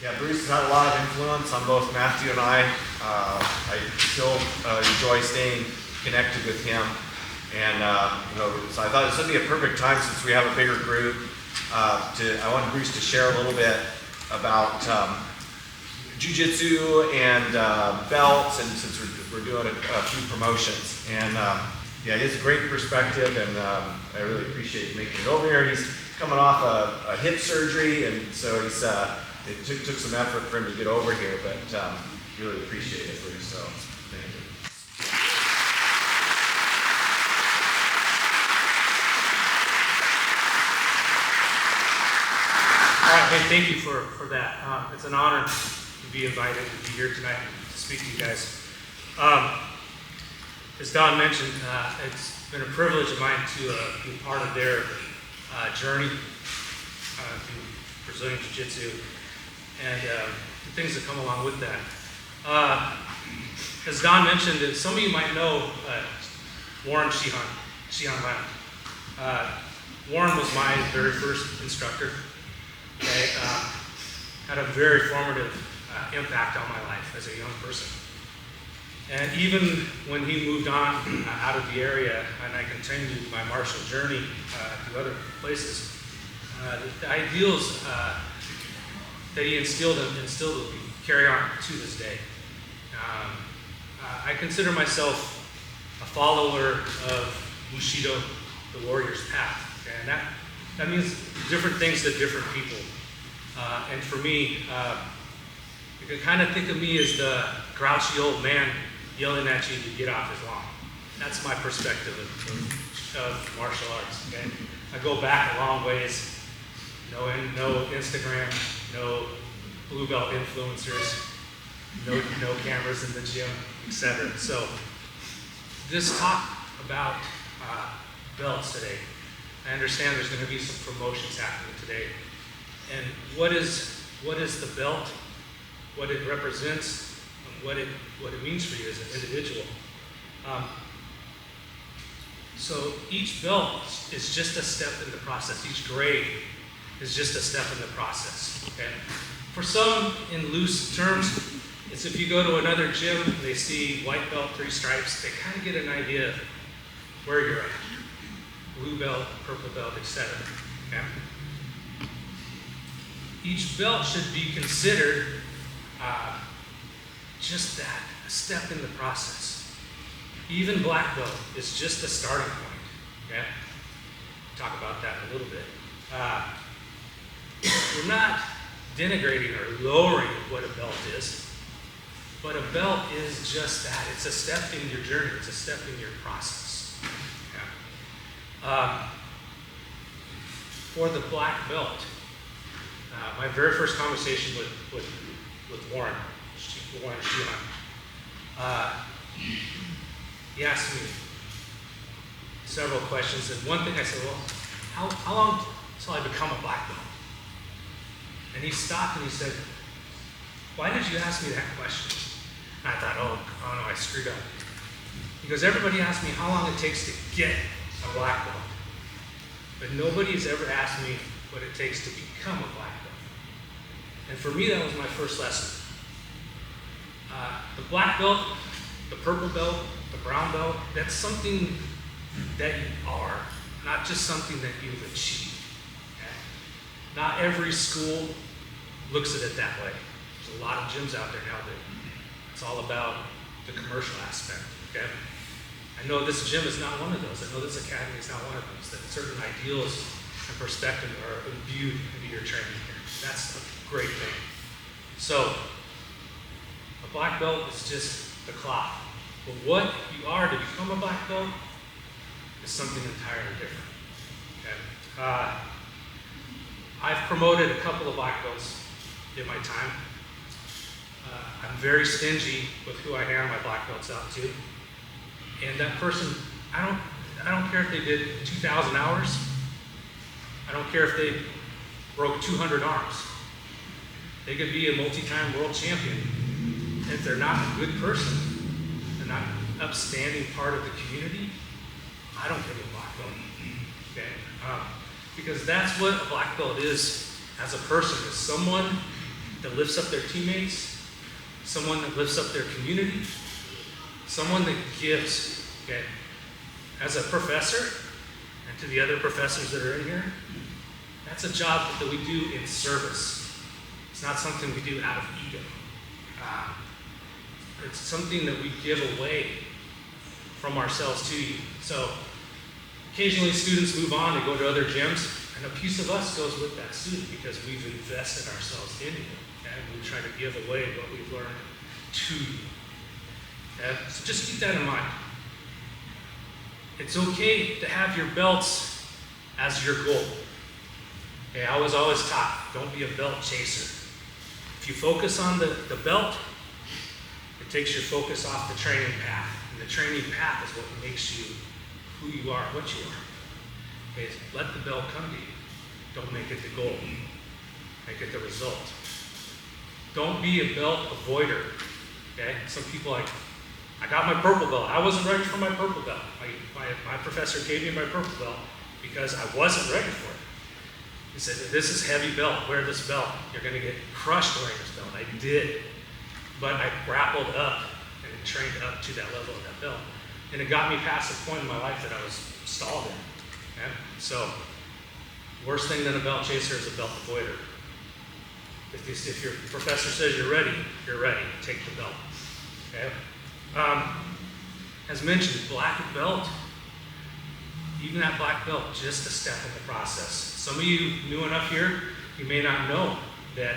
Yeah, Bruce has had a lot of influence on both Matthew and I. I still enjoy staying connected with him. And so I thought this would be a perfect time, since we have a bigger group, I wanted Bruce to share a little bit about Jiu Jitsu and belts, and since we're doing a few promotions. And yeah, he has a great perspective, and I really appreciate making it over here. He's coming off a hip surgery, and so it took some effort for him to get over here, but really appreciate it, Bruce. So thank you. All right, hey, thank you for that. It's an honor to be invited to be here tonight to speak to you guys. As Don mentioned, it's been a privilege of mine to be part of their journey through Brazilian Jiu Jitsu and the things that come along with that. As Don mentioned, some of you might know Warren Shihan Lamb. Warren was my very first instructor. Okay, had a very formative impact on my life as a young person. And even when he moved on out of the area, and I continued my martial journey to other places, the ideals that he instilled with me carry on to this day. I consider myself a follower of Bushido, the warrior's path. Okay? And that means different things to different people. And for me, you can kind of think of me as the grouchy old man yelling at you to get off his lawn. That's my perspective of martial arts. Okay? I go back a long ways. No Instagram, no blue belt influencers, no cameras in the gym, etc. So this talk about belts today. I understand there's going to be some promotions happening today. And what is the belt, what it represents, and what it means for you as an individual. So each belt is just a step in the process. Each grade is just a step in the process. Okay? For some, in loose terms, it's if you go to another gym and they see white belt, 3 stripes, they kind of get an idea of where you're at. Blue belt, purple belt, etc. Okay? Each belt should be considered just that, a step in the process. Even black belt is just a starting point. Okay? Talk about that in a little bit. We're not denigrating or lowering what a belt is, but a belt is just that. It's a step in your journey. It's a step in your process. Okay? For the black belt, my very first conversation with Warren Shihan, he asked me several questions, and one thing I said, well, how long till I become a black belt? And he stopped and he said, why did you ask me that question? And I thought, oh no, I screwed up. He goes, everybody asks me how long it takes to get a black belt, but nobody's ever asked me what it takes to become a black belt. And for me, that was my first lesson. The black belt, the purple belt, the brown belt, that's something that you are, not just something that you've achieved. Okay? Not every school looks at it that way. There's a lot of gyms out there now that it's all about the commercial aspect. Okay? I know this gym is not one of those. I know this academy is not one of those. That certain ideals and perspective are imbued into your training here. That's a great thing. So, a black belt is just the cloth. But what you are to become a black belt is something entirely different. Okay? I've promoted a couple of black belts in my time. I'm very stingy with who I hand my black belts out to. And that person, I don't care if they did 2,000 hours. I don't care if they broke 200 arms. They could be a multi-time world champion. If they're not a good person, they're not an upstanding part of the community, I don't give a black belt. Okay? Because that's what a black belt is as a person, is someone that lifts up their teammates, someone that lifts up their community, someone that gives, okay? As a professor, and to the other professors that are in here, that's a job that we do in service. It's not something we do out of ego. It's something that we give away from ourselves to you. So occasionally students move on, they go to other gyms, and a piece of us goes with that student because we've invested ourselves in you, and we try to give away what we've learned to you. Okay? So just keep that in mind. It's okay to have your belts as your goal. Okay, I was always taught, don't be a belt chaser. If you focus on the belt, it takes your focus off the training path. And the training path is what makes you who you are, what you are. Okay, let the belt come to you. Don't make it the goal. Make it the result. Don't be a belt avoider. Okay? Some people like, I got my purple belt. I wasn't ready for my purple belt. My professor gave me my purple belt because I wasn't ready for it. He said, this is heavy belt. Wear this belt. You're going to get crushed wearing this belt. I did. But I grappled up and trained up to that level of that belt. And it got me past the point in my life that I was stalled in. Okay? So, worst thing than a belt chaser is a belt avoider. If your professor says you're ready, you're ready. Take the belt. Okay? As mentioned, black belt, even that black belt, just a step in the process. Some of you new enough here, you may not know that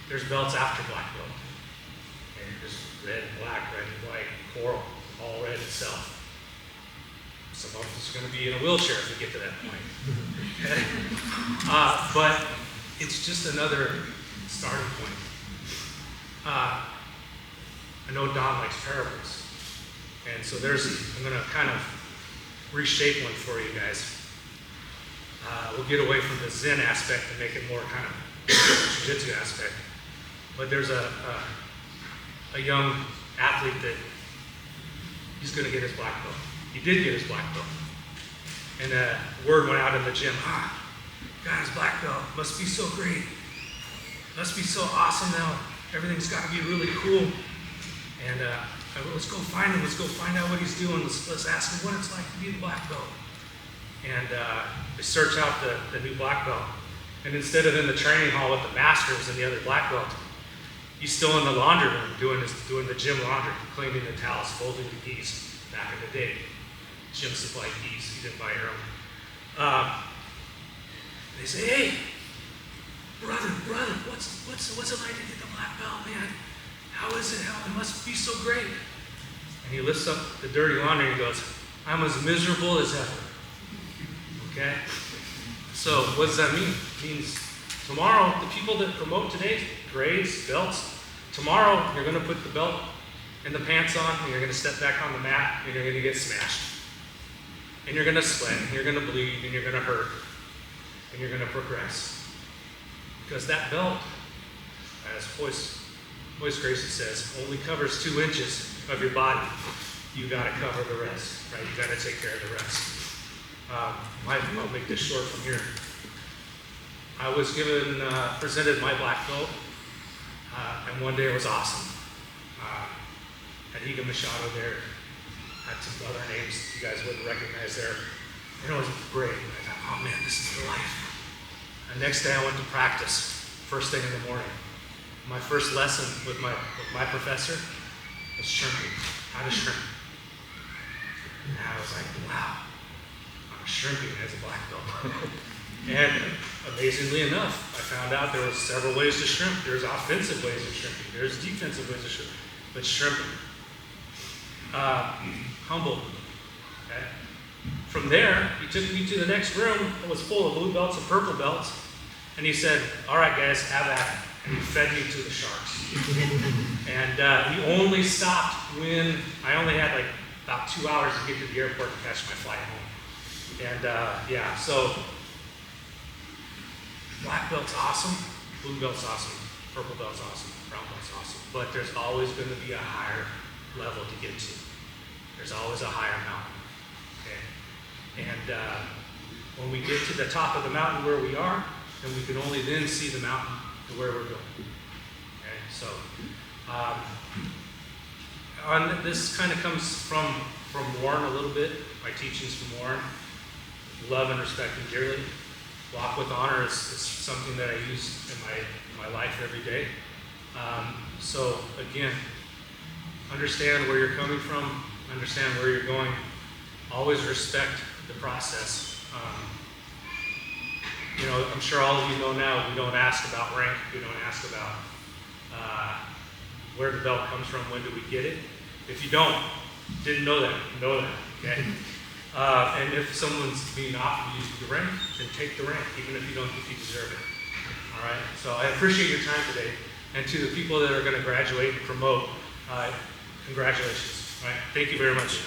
there's belts after black belt. And there's red, black, red, white, coral, all red itself. Some of us are going to be in a wheelchair if we get to that point. Okay? But it's just another starting point. I know Don likes parables. And so I'm going to kind of reshape one for you guys. We'll get away from the Zen aspect and make it more kind of Jiu Jitsu aspect. But there's a young athlete that he's going to get his black belt. He did get his black belt. And word went out in the gym, got his black belt. Must be so great. Must be so awesome now. Everything's got to be really cool. And let's go find him. Let's go find out what he's doing. Let's ask him what it's like to be the black belt. And they search out the new black belt. And instead of in the training hall with the masters and the other black belt, he's still in the laundry room doing the gym laundry, cleaning the towels, folding the geese. Back in the day, gym supplied geese. He didn't buy your own. They say, "Hey, brother, what's it like to get the black belt, man? How is it? It must be so great." And he lifts up the dirty laundry and he goes, "I'm as miserable as ever." Okay? So what does that mean? It means tomorrow, the people that promote today, grades, belts, tomorrow you're going to put the belt and the pants on, and you're going to step back on the mat, and you're going to get smashed. And you're going to sweat, and you're going to bleed, and you're going to hurt, and you're going to progress. Because that belt, as Hoist Gracie says, only covers 2 inches of your body. You got to cover the rest, right? You got to take care of the rest. I'll make this short from here. I was presented my black belt, and one day it was awesome. Had Higa Machado there, had some other names you guys wouldn't recognize there. And it was great. I thought, oh man, this is the life. And next day I went to practice, first thing in the morning. My first lesson with my professor was shrimping, how to shrimp. And I was like, wow, I'm shrimping as a black belt. And amazingly enough, I found out there were several ways to shrimp. There's offensive ways of shrimping. There's defensive ways of shrimping. But shrimping. Humble. Okay? From there, he took me to the next room that was full of blue belts and purple belts. And he said, all right, guys, have at it. And he fed me to the sharks. And he only stopped when I only had like about 2 hours to get to the airport and catch my flight home. And so black belt's awesome, blue belt's awesome, purple belt's awesome, brown belt's awesome. But there's always going to be a higher level to get to. There's always a higher mountain. Okay? And when we get to the top of the mountain where we are, then we can only then see the mountain to where we're going. Okay, so this kind of comes from Warren a little bit. My teachings from Warren. Love and respect him dearly. Walk with honor is something that I use in my life every day. So again, understand where you're coming from, understand where you're going. Always respect the process. You know, I'm sure all of you know now, we don't ask about rank, we don't ask about where the belt comes from, when do we get it. If you didn't know that, okay? And if someone's being offered you the rank, then take the rank, even if you don't think you deserve it. All right, so I appreciate your time today. And to the people that are gonna graduate and promote, congratulations. All right, thank you very much.